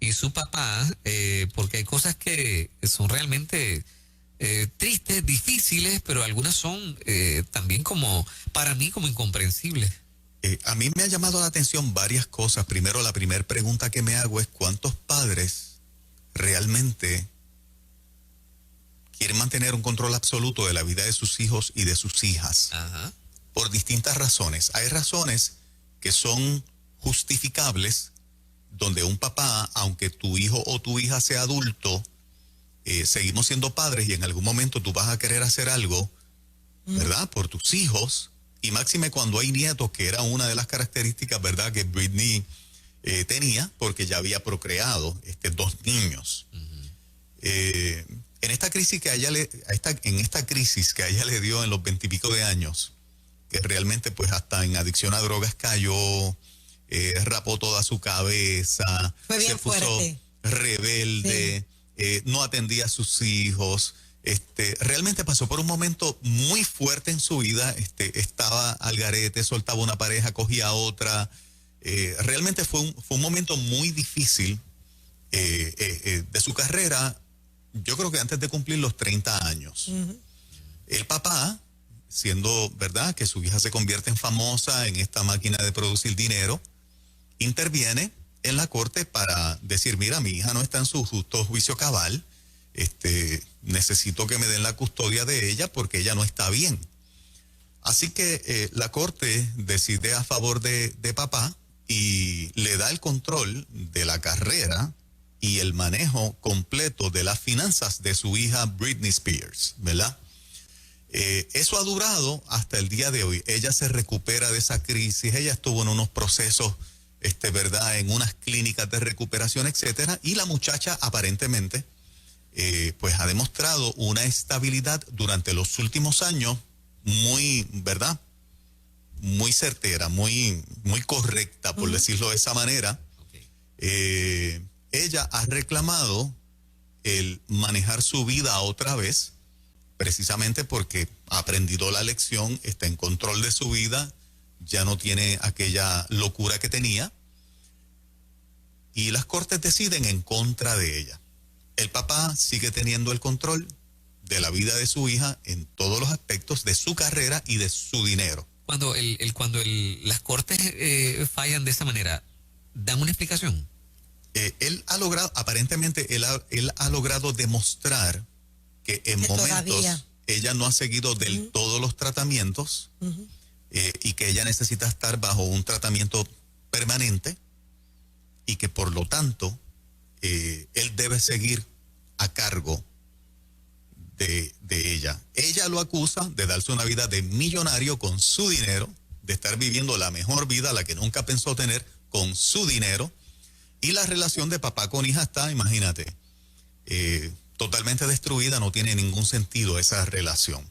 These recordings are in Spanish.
y su papá, porque hay cosas que son realmente tristes, difíciles, pero algunas son también como, para mí, como incomprensibles. A mí me ha llamado la atención varias cosas. Primero, la primera pregunta que me hago es ¿cuántos padres realmente quieren mantener un control absoluto de la vida de sus hijos y de sus hijas? Ajá. Por distintas razones. Hay razones que son justificables, donde un papá, aunque tu hijo o tu hija sea adulto, seguimos siendo padres y en algún momento tú vas a querer hacer algo, ¿verdad? Por tus hijos, y máxime cuando hay nietos, que era una de las características, ¿verdad?, que Britney tenía, porque ya había procreado 2 niños. En esta crisis que a ella le dio en los 20 y pico de años, que realmente pues hasta en adicción a drogas cayó, rapó toda su cabeza, Fue bien se puso fuerte. rebelde, no atendía a sus hijos, realmente pasó por un momento muy fuerte en su vida, estaba al garete, soltaba una pareja, cogía otra, realmente fue un momento muy difícil de su carrera, yo creo que antes de cumplir los 30 años. El papá, siendo verdad que su hija se convierte en famosa en esta máquina de producir dinero, interviene en la corte para decir, mira, mi hija no está en su justo juicio cabal, necesito que me den la custodia de ella porque ella no está bien. Así que la corte decide a favor de papá y le da el control de la carrera y el manejo completo de las finanzas de su hija Britney Spears, ¿verdad? Eso ha durado hasta el día de hoy. Ella se recupera de esa crisis, ella estuvo en unos procesos, ¿verdad?, en unas clínicas de recuperación, etcétera, y la muchacha aparentemente, pues ha demostrado una estabilidad durante los últimos años muy, ¿verdad?, muy certera, muy correcta, por decirlo de esa manera. Okay. Ella ha reclamado el manejar su vida otra vez, precisamente porque ha aprendido la lección, está en control de su vida, ya no tiene aquella locura que tenía, y las cortes deciden en contra de ella. El papá sigue teniendo el control de la vida de su hija en todos los aspectos de su carrera y de su dinero. Cuando las cortes fallan de esa manera, ¿dan una explicación? Él ha logrado, aparentemente, él ha logrado demostrar que en momentos todavía ella no ha seguido del todo los tratamientos y que ella necesita estar bajo un tratamiento permanente y que por lo tanto él debe seguir a cargo de ella. Ella lo acusa de darse una vida de millonario con su dinero, de estar viviendo la mejor vida, la que nunca pensó tener, con su dinero. Y la relación de papá con hija está, imagínate, totalmente destruida, no tiene ningún sentido esa relación.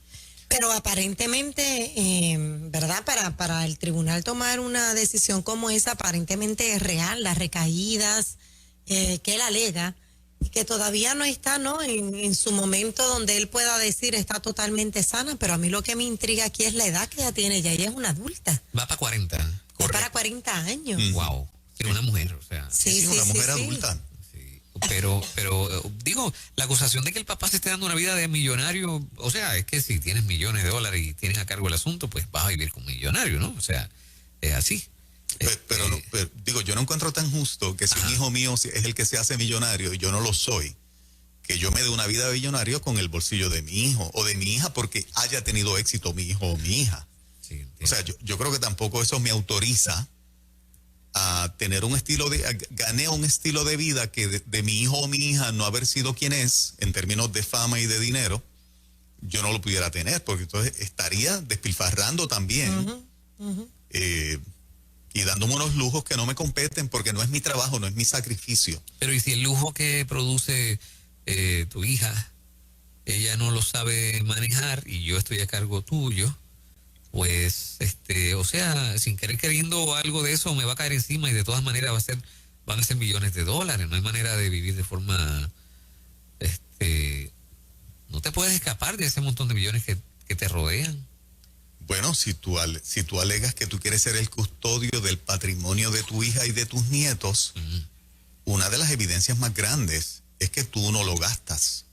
Pero aparentemente, ¿verdad? Para el tribunal tomar una decisión como esa, aparentemente es real, las recaídas que él alega, y que todavía no está, ¿no?, en su momento donde él pueda decir está totalmente sana, pero a mí lo que me intriga aquí es la edad que ella tiene, ya ella es una adulta. Va para 40. Va para 40 años. Wow. Sí, una mujer, o sea. Sí, una mujer adulta. Sí. Pero digo, la acusación de que el papá se esté dando una vida de millonario, o sea, es que si tienes millones de dólares y tienes a cargo el asunto, pues vas a vivir como millonario, ¿no? O sea, es así. Pero digo, yo no encuentro tan justo que si un hijo mío es el que se hace millonario y yo no lo soy, que yo me dé una vida de millonario con el bolsillo de mi hijo o de mi hija porque haya tenido éxito mi hijo o mi hija. Sí, o sea, yo creo que tampoco eso me autoriza a tener gané un estilo de vida que de mi hijo o mi hija no haber sido quien es en términos de fama y de dinero, yo no lo pudiera tener, porque entonces estaría despilfarrando también y dándome unos lujos que no me competen porque no es mi trabajo, no es mi sacrificio. Pero ¿y si el lujo que produce tu hija, ella no lo sabe manejar y yo estoy a cargo tuyo? Pues, o sea, sin querer queriendo algo de eso me va a caer encima y de todas maneras van a ser millones de dólares. No hay manera de vivir de forma, no te puedes escapar de ese montón de millones que te rodean. Bueno, si tú alegas que tú quieres ser el custodio del patrimonio de tu hija y de tus nietos, una de las evidencias más grandes es que tú no lo gastas.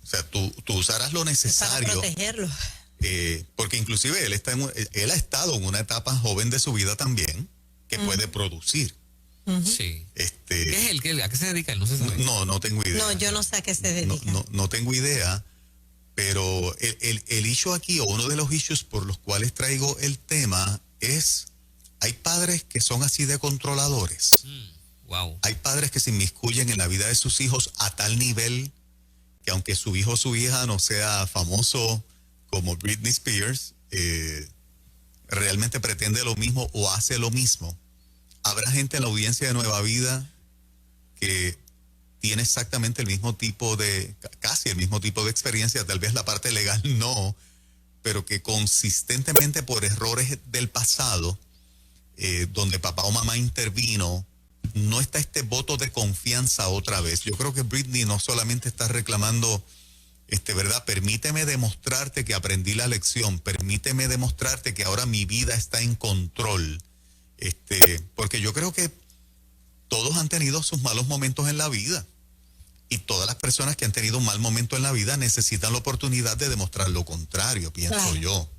O sea, tú usarás lo Para necesario. protegerlo. Porque inclusive él ha estado en una etapa joven de su vida también que puede producir. Sí. ¿Qué es él? ¿A qué se dedica él? No se sabe. No tengo idea. No, yo no sé a qué se dedica. No tengo idea, pero el issue aquí, o uno de los issues por los cuales traigo el tema es, hay padres que son así de controladores. Wow. Hay padres que se inmiscuyen en la vida de sus hijos a tal nivel que aunque su hijo o su hija no sea famoso como Britney Spears, realmente pretende lo mismo o hace lo mismo. Habrá gente en la audiencia de Nueva Vida que tiene exactamente el mismo tipo casi el mismo tipo de experiencia, tal vez la parte legal no, pero que consistentemente por errores del pasado, donde papá o mamá intervino, no está este voto de confianza otra vez. Yo creo que Britney no solamente está reclamando, ¿verdad? Permíteme demostrarte que aprendí la lección, permíteme demostrarte que ahora mi vida está en control. Porque yo creo que todos han tenido sus malos momentos en la vida. Y todas las personas que han tenido un mal momento en la vida necesitan la oportunidad de demostrar lo contrario, pienso yo.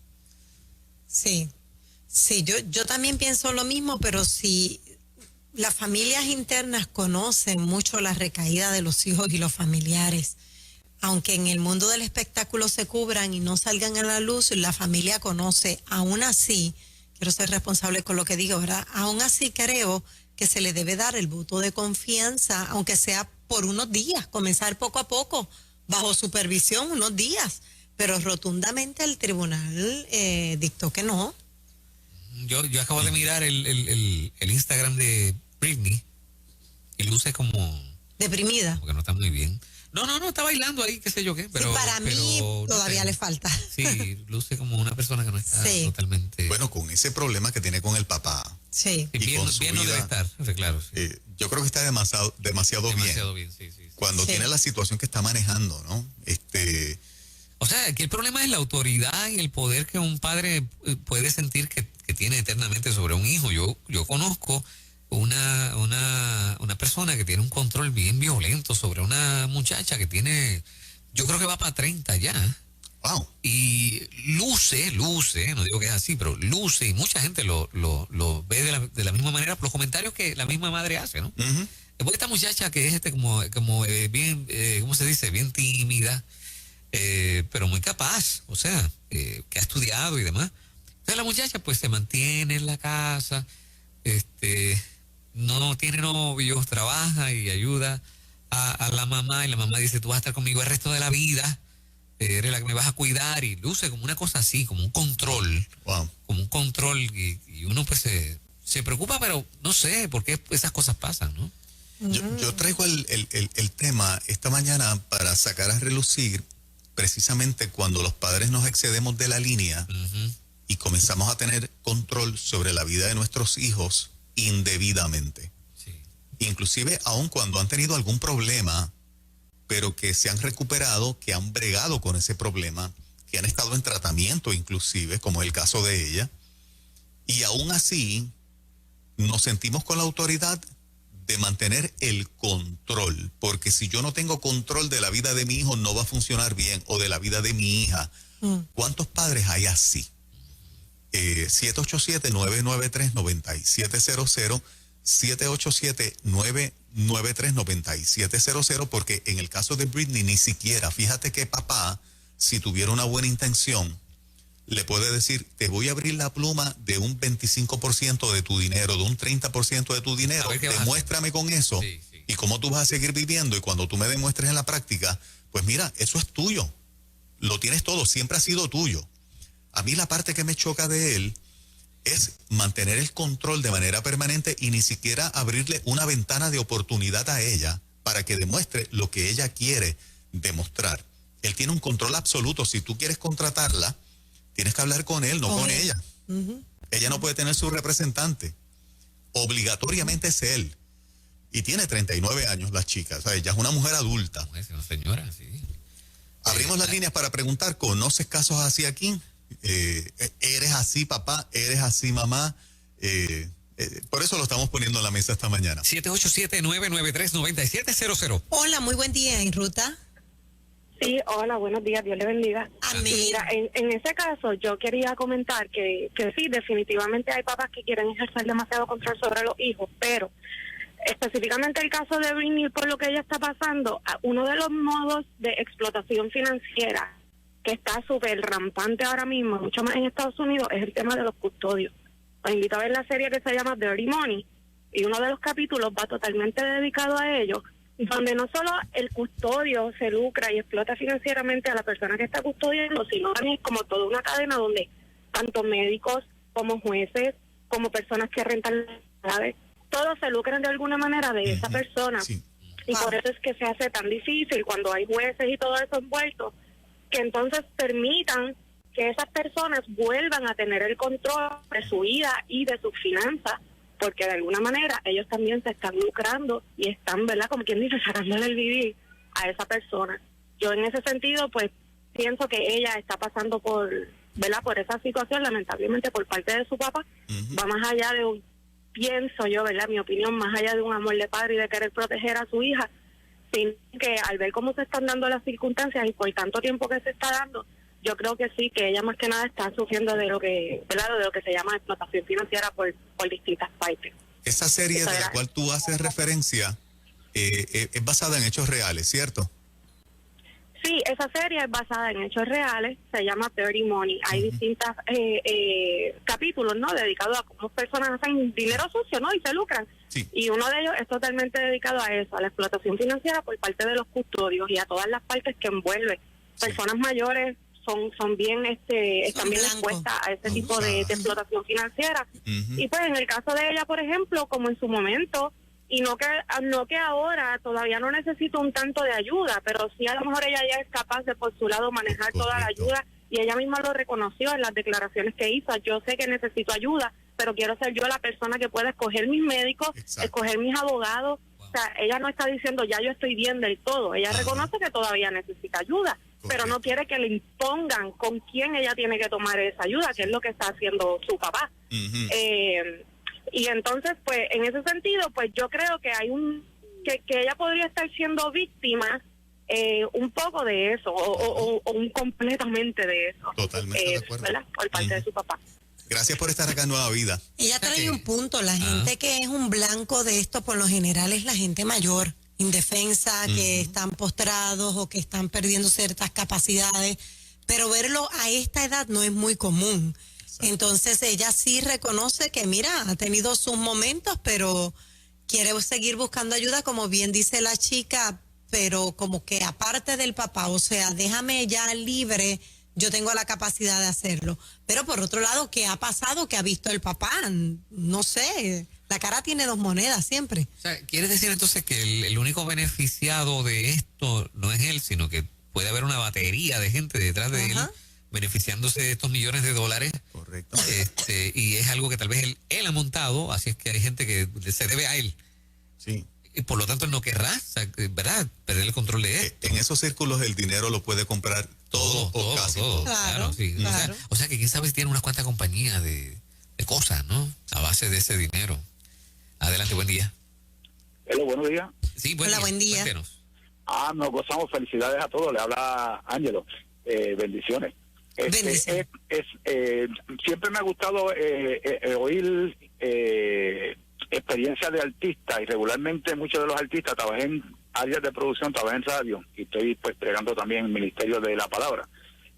Sí, yo también pienso lo mismo, pero si las familias internas conocen mucho la recaída de los hijos y los familiares, aunque en el mundo del espectáculo se cubran y no salgan a la luz, la familia conoce. Aún así, quiero ser responsable con lo que digo, ¿verdad? Aún así creo que se le debe dar el voto de confianza, aunque sea por unos días, comenzar poco a poco, bajo supervisión, unos días. Pero rotundamente el tribunal dictó que no. Yo acabo de mirar el Instagram de Britney y luce como Deprimida. que no está muy bien. No, está bailando ahí, qué sé yo qué, pero... Sí, para mí todavía le falta. Sí, luce como una persona que no está totalmente... Bueno, con ese problema que tiene con el papá. Sí. Y bien no debe estar, claro. Sí. Yo creo que está demasiado bien. Sí. Cuando tiene la situación que está manejando, ¿no? O sea, aquí el problema es la autoridad y el poder que un padre puede sentir que tiene eternamente sobre un hijo. Yo conozco una persona que tiene un control bien violento sobre una muchacha que tiene, yo creo que va para 30 ya. Wow. Y luce, no digo que es así, pero luce, y mucha gente lo ve de la misma manera por los comentarios que la misma madre hace, ¿no? Después esta muchacha que es como bien, ¿cómo se dice? Bien tímida, pero muy capaz, o sea, que ha estudiado y demás. Entonces la muchacha pues se mantiene en la casa, no tiene novios, trabaja y ayuda a la mamá, y la mamá dice, tú vas a estar conmigo el resto de la vida, eres la que me vas a cuidar, y luce como una cosa así, como un control. Wow. Como un control, y uno pues se preocupa, pero no sé por qué esas cosas pasan, ¿no? Yo traigo el tema esta mañana para sacar a relucir precisamente cuando los padres nos excedemos de la línea y comenzamos a tener control sobre la vida de nuestros hijos indebidamente. Sí. Inclusive aun cuando han tenido algún problema, pero que se han recuperado, que han bregado con ese problema, que han estado en tratamiento inclusive, como es el caso de ella, y aún así nos sentimos con la autoridad de mantener el control, porque si yo no tengo control de la vida de mi hijo, no va a funcionar bien, o de la vida de mi hija. ¿Cuántos padres hay así? 787-993-9700, 787-993-9700, porque en el caso de Britney ni siquiera, fíjate que papá, si tuviera una buena intención, le puede decir, te voy a abrir la pluma de un 25% de tu dinero, de un 30% de tu dinero, demuéstrame con eso, sí. Y cómo tú vas a seguir viviendo, y cuando tú me demuestres en la práctica, pues mira, eso es tuyo, lo tienes todo, siempre ha sido tuyo. A mí la parte que me choca de él es mantener el control de manera permanente y ni siquiera abrirle una ventana de oportunidad a ella para que demuestre lo que ella quiere demostrar. Él tiene un control absoluto. Si tú quieres contratarla, tienes que hablar con él, no con ella. Ella no puede tener su representante. Obligatoriamente es él. Y tiene 39 años la chica. O sea, ella es una mujer adulta. Es una señora, sí. Abrimos las líneas para preguntar, ¿conoces casos así aquí? ¿Eres así, papá? ¿Eres así, mamá? Por eso lo estamos poniendo en la mesa esta mañana. 787-993-9700. Hola, muy buen día, en ruta. Sí, hola, buenos días, Dios le bendiga. Amén. Mira, en ese caso yo quería comentar que sí, definitivamente hay papás que quieren ejercer demasiado control sobre los hijos, pero específicamente el caso de Britney, por lo que ella está pasando, uno de los modos de explotación financiera que está súper rampante ahora mismo, mucho más en Estados Unidos, es el tema de los custodios. Os invito a ver la serie que se llama Dirty Money, y uno de los capítulos va totalmente dedicado a ello, donde no solo el custodio se lucra y explota financieramente a la persona que está custodiando, sino también es como toda una cadena donde tanto médicos como jueces, como personas que rentan, ¿sabes? Todos se lucran de alguna manera de esa persona. Sí. Y por eso es que se hace tan difícil cuando hay jueces y todo eso envuelto, que entonces permitan que esas personas vuelvan a tener el control de su vida y de sus finanzas, porque de alguna manera ellos también se están lucrando y están, ¿verdad?, como quien dice, sacándole el vivir a esa persona. Yo en ese sentido, pues, pienso que ella está pasando por, ¿verdad?, por esa situación, lamentablemente por parte de su papá. Va más allá de un, pienso yo, ¿verdad?, mi opinión, más allá de un amor de padre y de querer proteger a su hija, sin que al ver cómo se están dando las circunstancias y por tanto tiempo que se está dando, yo creo que sí, que ella más que nada está sufriendo de lo que, ¿verdad?, de lo que se llama explotación financiera por distintas partes. Esa serie de la cual tú haces referencia es basada en hechos reales, ¿cierto? Sí, esa serie es basada en hechos reales, se llama Dirty Money. Hay distintos capítulos, ¿no?, dedicados a cómo personas hacen dinero sucio, ¿no?, y se lucran. Sí. Y uno de ellos es totalmente dedicado a eso, a la explotación financiera por parte de los custodios y a todas las partes que envuelve. Sí. Personas mayores son bien, están bien blancos. expuestas a ese tipo de explotación financiera. Y pues en el caso de ella, por ejemplo, como en su momento, y no que ahora todavía no necesita un tanto de ayuda, pero sí a lo mejor ella ya es capaz de por su lado manejar toda la ayuda, y ella misma lo reconoció en las declaraciones que hizo. Yo sé que necesito ayuda, pero quiero ser yo la persona que pueda escoger mis médicos, escoger mis abogados. O sea, ella no está diciendo ya yo estoy bien del todo, ella reconoce que todavía necesita ayuda, pero no quiere que le impongan con quién ella tiene que tomar esa ayuda, que es lo que está haciendo su papá. Y entonces, pues, en ese sentido, pues yo creo que hay que ella podría estar siendo víctima un poco de eso, o un completamente de eso. Totalmente de acuerdo. ¿Verdad? Por parte de su papá. Gracias por estar acá en Nueva Vida. Ella trae un punto, la gente que es un blanco de esto por lo general es la gente mayor, indefensa, que están postrados o que están perdiendo ciertas capacidades, pero verlo a esta edad no es muy común. Entonces ella sí reconoce que mira, ha tenido sus momentos, pero quiere seguir buscando ayuda, como bien dice la chica, pero como que aparte del papá, o sea, déjame ya libre, yo tengo la capacidad de hacerlo. Pero por otro lado, ¿qué ha pasado? ¿Qué ha visto el papá? No sé, la cara tiene dos monedas siempre. O sea, ¿quieres decir entonces que el único beneficiado de esto no es él, sino que puede haber una batería de gente detrás de él beneficiándose de estos millones de dólares? Correcto. Y es algo que tal vez él ha montado, así es que hay gente que se debe a él. Sí. Y por lo tanto él no querrá, ¿verdad?, perder el control de esto. En esos círculos el dinero lo puede comprar todo o casi todo. Claro, sí. Claro. O sea que quién sabe si tiene unas cuantas compañías de cosas, ¿no?, a base de ese dinero. Adelante, buen día. Hola, buenos días. Sí, Hola, buen día. Cuéntenos. Nos gozamos, felicidades a todos. Le habla Ángelo. Bendiciones. Bendiciones. Siempre me ha gustado oír experiencias de artistas, y regularmente muchos de los artistas trabajan en áreas de producción, trabajan en radio, y estoy pues entregando también en el Ministerio de la Palabra.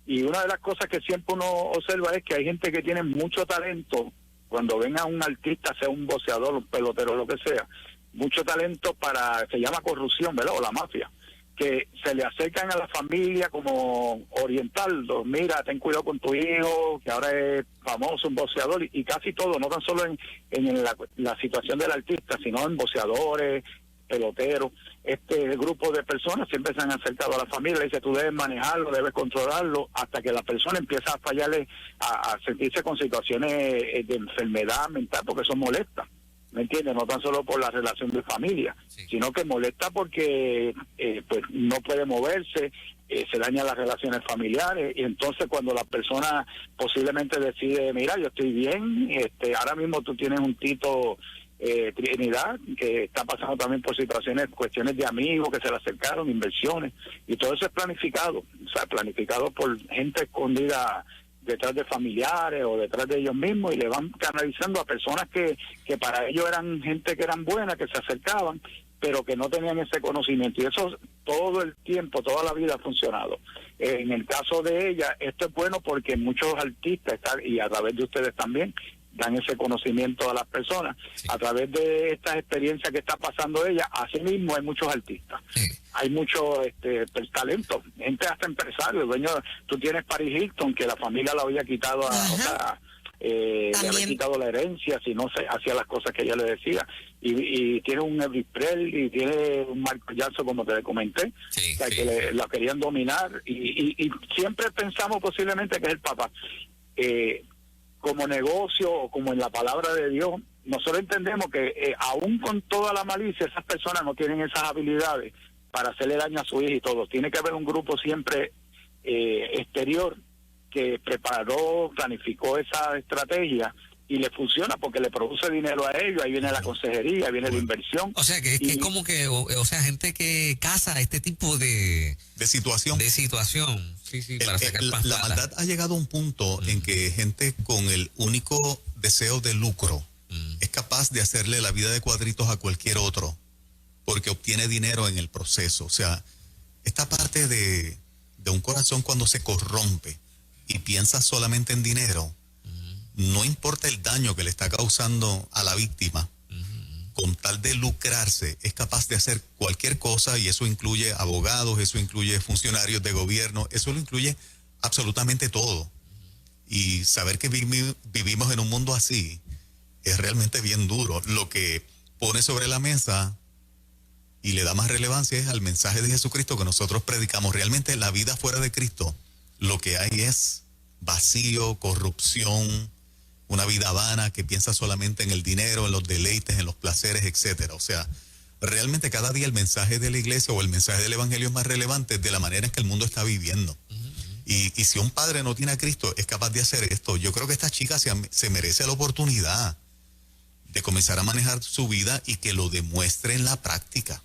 Y una de las cosas que siempre uno observa es que hay gente que tiene mucho talento. Cuando ven a un artista, sea un boxeador, un pelotero, lo que sea, mucho talento se llama corrupción, ¿verdad?, o la mafia, que se le acercan a la familia como orientarlos. Mira, ten cuidado con tu hijo, que ahora es famoso, un boxeador, y casi todo, no tan solo en la situación del artista, sino en boxeadores, peloteros. Este grupo de personas siempre se han acercado a la familia, le dice, tú debes manejarlo, debes controlarlo, hasta que la persona empieza a fallarle, a sentirse con situaciones de enfermedad mental, porque eso molesta. ¿Me entiendes? No tan solo por la relación de familia, sino que molesta porque pues no puede moverse, se dañan las relaciones familiares, y entonces cuando la persona posiblemente decide, mira, yo estoy bien, ahora mismo tú tienes un Tito Trinidad que está pasando también por cuestiones de amigos que se le acercaron, inversiones, y todo eso es planificado, o sea, planificado por gente escondida detrás de familiares o detrás de ellos mismos, y le van canalizando a personas que para ellos eran gente que eran buenas, que se acercaban, pero que no tenían ese conocimiento, y eso todo el tiempo, toda la vida ha funcionado. En el caso de ella, esto es bueno porque muchos artistas, y a través de ustedes también, dan ese conocimiento a las personas. Sí. A través de estas experiencias que está pasando ella, así mismo hay muchos artistas. Sí. Hay mucho talento, gente hasta empresarios, dueño. Tú tienes Paris Hilton, que la familia la había quitado, le había quitado la herencia, si no se hacía las cosas que ella le decía. Y tiene un Elvis Presley, y tiene un Michael Jackson, como te comenté, sí, o sea, que la querían dominar, y siempre pensamos posiblemente que es el papá. Como negocio o como en la palabra de Dios, nosotros entendemos que aún con toda la malicia, esas personas no tienen esas habilidades para hacerle daño a su hija y todo. Tiene que haber un grupo siempre exterior que preparó, planificó esa estrategia y le funciona porque le produce dinero a ellos. Ahí viene la consejería, viene la inversión. O sea, que es como que, o sea, gente que casa este tipo de situación. De situación. Sí, para sacar la maldad ha llegado a un punto en que gente con el único deseo de lucro es capaz de hacerle la vida de cuadritos a cualquier otro porque obtiene dinero en el proceso. O sea, esta parte de un corazón cuando se corrompe y piensa solamente en dinero, no importa el daño que le está causando a la víctima, con tal de lucrarse, es capaz de hacer cualquier cosa, y eso incluye abogados, eso incluye funcionarios de gobierno, eso lo incluye absolutamente todo. Y saber que vivimos en un mundo así es realmente bien duro. Lo que pone sobre la mesa y le da más relevancia es al mensaje de Jesucristo que nosotros predicamos. Realmente la vida fuera de Cristo, lo que hay es vacío, corrupción, una vida vana que piensa solamente en el dinero, en los deleites, en los placeres, etcétera. O sea, realmente cada día el mensaje de la iglesia o el mensaje del evangelio es más relevante de la manera en que el mundo está viviendo. Y si un padre no tiene a Cristo, es capaz de hacer esto. Yo creo que esta chica se merece la oportunidad de comenzar a manejar su vida y que lo demuestre en la práctica.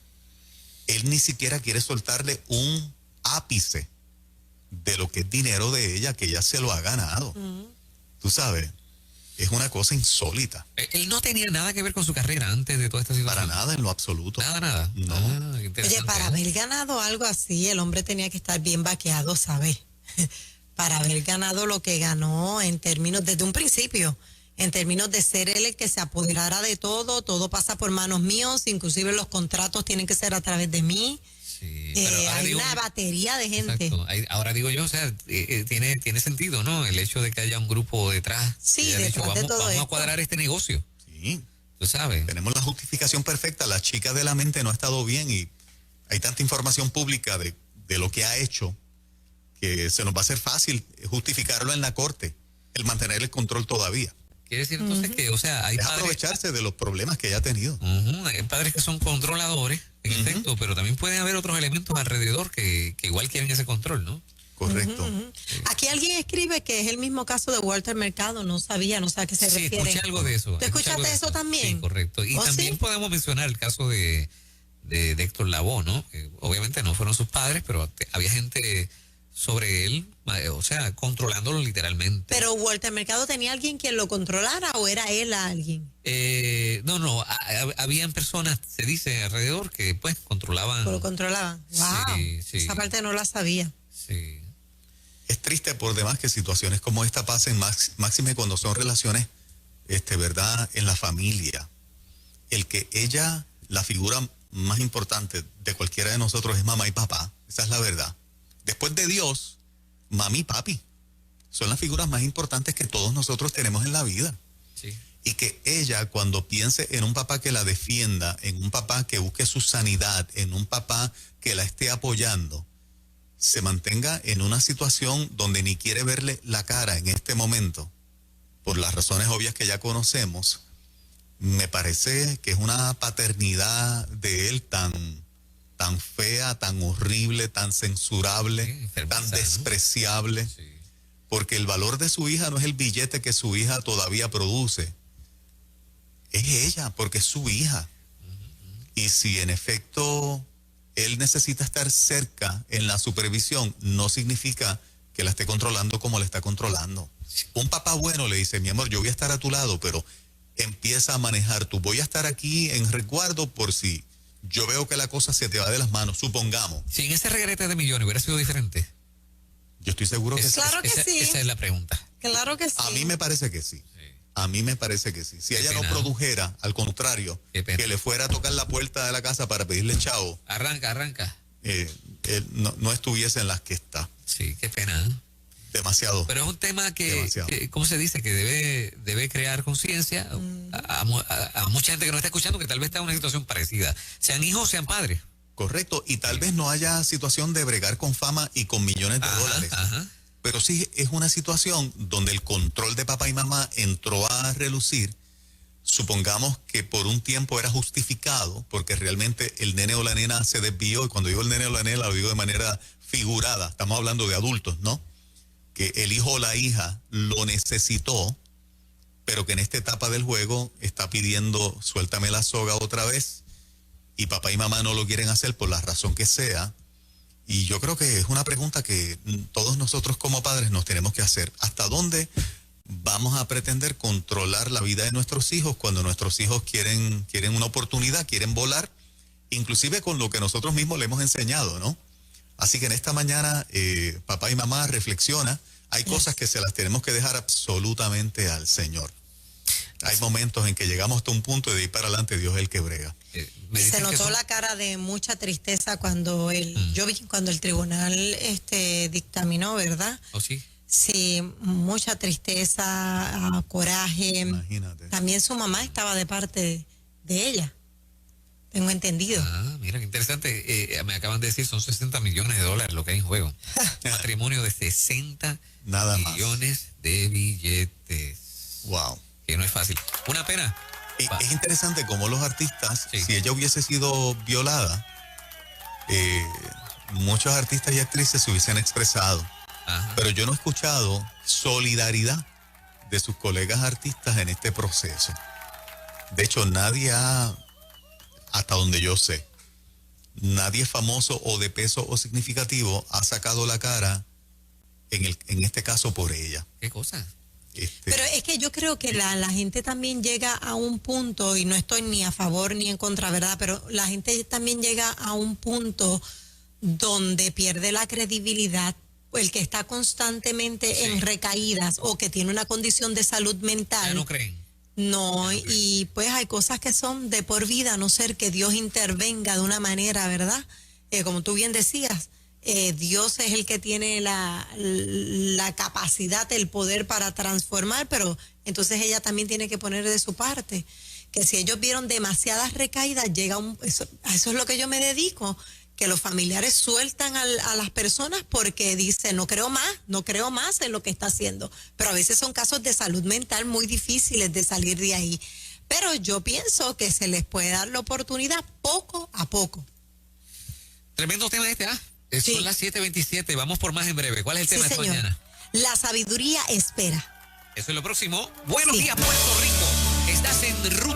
Él ni siquiera quiere soltarle un ápice de lo que es dinero de ella, que ella se lo ha ganado. Tú sabes. Es una cosa insólita. Él no tenía nada que ver con su carrera antes de toda esta situación. Para nada, en lo absoluto. Nada. No. Oye, para haber ganado algo así, el hombre tenía que estar bien vaqueado, ¿sabes? Para haber ganado lo que ganó en términos, desde un principio, en términos de ser él el que se apoderara de todo pasa por manos mías, inclusive los contratos tienen que ser a través de mí. Sí, hay una batería de gente. Exacto. Ahora digo yo, o sea, tiene sentido, ¿no? El hecho de que haya un grupo detrás. Sí, detrás de todo vamos a cuadrar este negocio. Sí. Tú sabes. Tenemos la justificación perfecta. La chica de la mente no ha estado bien y hay tanta información pública de lo que ha hecho que se nos va a hacer fácil justificarlo en la corte, el mantener el control todavía. Quiere decir entonces que, o sea, hay padres... aprovecharse de los problemas que ella ha tenido. Hay padres que son controladores, en efecto, pero también pueden haber otros elementos alrededor que igual quieren ese control, ¿no? Correcto. Sí. Aquí alguien escribe que es el mismo caso de Walter Mercado, no sé a qué se refiere. Sí, escuché algo de eso. ¿Tú escuchaste eso también? Sí, correcto. Y también podemos mencionar el caso de Héctor Lavoe, ¿no? Obviamente no fueron sus padres, pero había gente sobre él, o sea, controlándolo literalmente. ¿Pero Walter Mercado tenía alguien quien lo controlara o era él a alguien? No, habían personas, se dice, alrededor que pues controlaban. Lo controlaban. Wow, sí. Esa parte no la sabía. Sí. Es triste por demás que situaciones como esta pasen, máxime cuando son relaciones, ¿verdad?, en la familia. El que ella, la figura más importante de cualquiera de nosotros es mamá y papá, esa es la verdad. Después de Dios, mami y papi son las figuras más importantes que todos nosotros tenemos en la vida. Sí. Y que ella, cuando piense en un papá que la defienda, en un papá que busque su sanidad, en un papá que la esté apoyando, se mantenga en una situación donde ni quiere verle la cara en este momento, por las razones obvias que ya conocemos, me parece que es una paternidad de él tan tan fea, tan horrible, tan censurable, enfermiza, tan ¿no? despreciable, Sí. porque el valor de su hija no es el billete que su hija todavía produce, es ella, porque es su hija. Y si en efecto él necesita estar cerca en la supervisión, no significa que la esté controlando como la está controlando. Un papá bueno le dice, mi amor, yo voy a estar a tu lado, pero empieza a manejar tú. Voy a estar aquí en resguardo por si yo veo que la cosa se te va de las manos, supongamos. Si en ese regrete de millones hubiera sido diferente. Yo estoy seguro que sí. Claro que sí. Esa es la pregunta. Claro que sí. A mí me parece que sí. A mí me parece que sí. Si Qué ella pena. no produjera, al contrario, Qué pena. que le fuera a tocar la puerta de la casa para pedirle chavo, Arranca. él no estuviese en las que está. Sí, qué pena. ¿Eh? Demasiado. Pero es un tema Demasiado. ¿cómo se dice? Que debe crear conciencia a mucha gente que nos está escuchando que tal vez está en una situación parecida. Sean hijos, sean padres. Correcto. Y tal vez no haya situación de bregar con fama y con millones de dólares. Ajá. Pero sí es una situación donde el control de papá y mamá entró a relucir. Supongamos que por un tiempo era justificado porque realmente el nene o la nena se desvió, y cuando digo el nene o la nena lo digo de manera figurada, estamos hablando de adultos, ¿no? Que el hijo o la hija lo necesitó, pero que en esta etapa del juego está pidiendo suéltame la soga otra vez, y papá y mamá no lo quieren hacer por la razón que sea. Y yo creo que es una pregunta que todos nosotros como padres nos tenemos que hacer. ¿Hasta dónde vamos a pretender controlar la vida de nuestros hijos cuando nuestros hijos quieren una oportunidad, quieren volar, inclusive con lo que nosotros mismos le hemos enseñado, ¿no? Así que en esta mañana, papá y mamá, reflexiona. Hay cosas que se las tenemos que dejar absolutamente al Señor. Hay momentos en que llegamos hasta un punto y de ir para adelante Dios es el que brega. Me Se dicen que notó son- la cara de mucha tristeza cuando yo vi cuando el tribunal dictaminó, ¿verdad? ¿Oh, sí? Sí, mucha tristeza, coraje. Imagínate. También su mamá estaba de parte de ella. Tengo entendido. Ah, mira qué interesante. Me acaban de decir, son 60 millones de dólares lo que hay en juego. Matrimonio de 60 Nada más. millones de billetes. Wow. Que no es fácil. Una pena. Va. Es interesante cómo los artistas, Sí. si ella hubiese sido violada, muchos artistas y actrices se hubiesen expresado. Ajá. Pero yo no he escuchado solidaridad de sus colegas artistas en este proceso. De hecho, hasta donde yo sé, nadie famoso o de peso o significativo ha sacado la cara en este caso por ella. ¿Qué cosa? Pero es que yo creo que la gente también llega a un punto, y no estoy ni a favor ni en contra, ¿verdad? Pero la gente también llega a un punto donde pierde la credibilidad, el que está constantemente Sí. en recaídas o que tiene una condición de salud mental. Ya no creen. No, y pues hay cosas que son de por vida, a no ser que Dios intervenga de una manera, ¿verdad? Como tú bien decías, Dios es el que tiene la capacidad, el poder para transformar, pero entonces ella también tiene que poner de su parte. Que si ellos vieron demasiadas recaídas, a eso es lo que yo me dedico, que los familiares sueltan a las personas porque dicen, no creo más en lo que está haciendo. Pero a veces son casos de salud mental muy difíciles de salir de ahí. Pero yo pienso que se les puede dar la oportunidad poco a poco. Tremendo tema este, ¿ah? Sí. Son las 7:27. Vamos por más en breve. ¿Cuál es el Sí, tema de esta señor. mañana? La sabiduría espera. Eso es lo próximo. Buenos Sí. días, Puerto Rico. Estás en ruta.